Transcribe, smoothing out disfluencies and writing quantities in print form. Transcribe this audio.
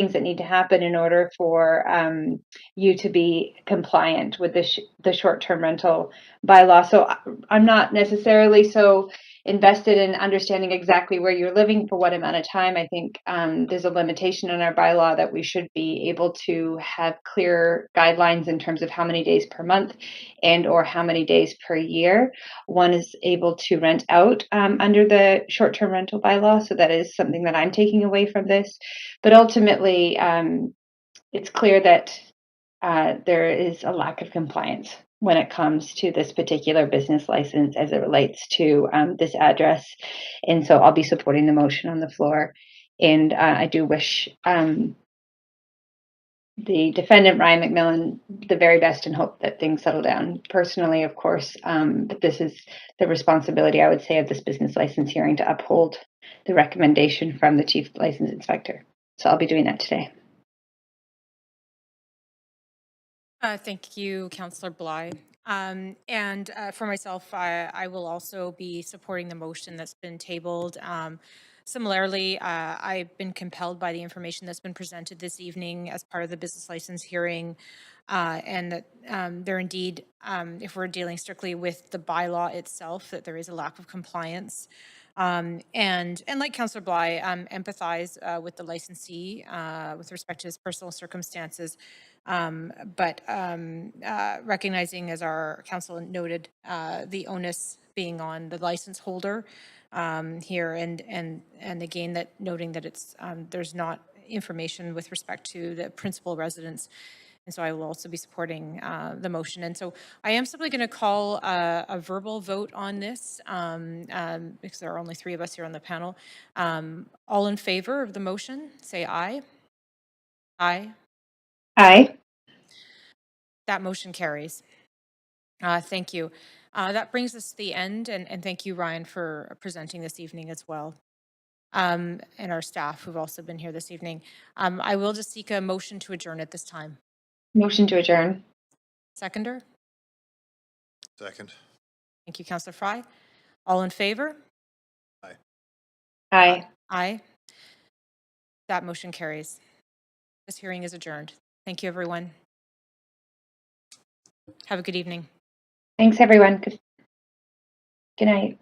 things that need to happen in order for you to be compliant with the short-term rental bylaw. So I'm not necessarily so invested in understanding exactly where you're living for what amount of time. I think there's a limitation in our bylaw that we should be able to have clear guidelines in terms of how many days per month and or how many days per year one is able to rent out under the short-term rental bylaw. So that is something that I'm taking away from this. But ultimately, it's clear that there is a lack of compliance when it comes to this particular business license as it relates to this address. And so I'll be supporting the motion on the floor. And I do wish the defendant, Ryan McMillan, the very best and hope that things settle down. Personally, of course, but this is the responsibility, I would say, of this business license hearing to uphold the recommendation from the chief license inspector. So I'll be doing that today. Thank you, Councillor Bly. And for myself, I will also be supporting the motion that's been tabled. Similarly, I've been compelled by the information that's been presented this evening as part of the business license hearing, and that there indeed, if we're dealing strictly with the bylaw itself, that there is a lack of compliance. And like Councillor Bly, empathize with the licensee with respect to his personal circumstances. But recognizing, as our council noted, the onus being on the license holder here, and again that noting that it's there's not information with respect to the principal residence. And so I will also be supporting the motion. And so I am simply going to call a verbal vote on this because there are only 3 of us here on the panel. All in favor of the motion, say aye. Aye. Aye. That motion carries. Thank you. That brings us to the end, and thank you, Ryan, for presenting this evening as well, and our staff who've also been here this evening. I will just seek a motion to adjourn at this time. Motion to adjourn. Seconder? Second. Thank you, Councillor Fry. All in favor? Aye. Aye. Aye. That motion carries. This hearing is adjourned. Thank you, everyone. Have a good evening. Thanks, everyone. Good night.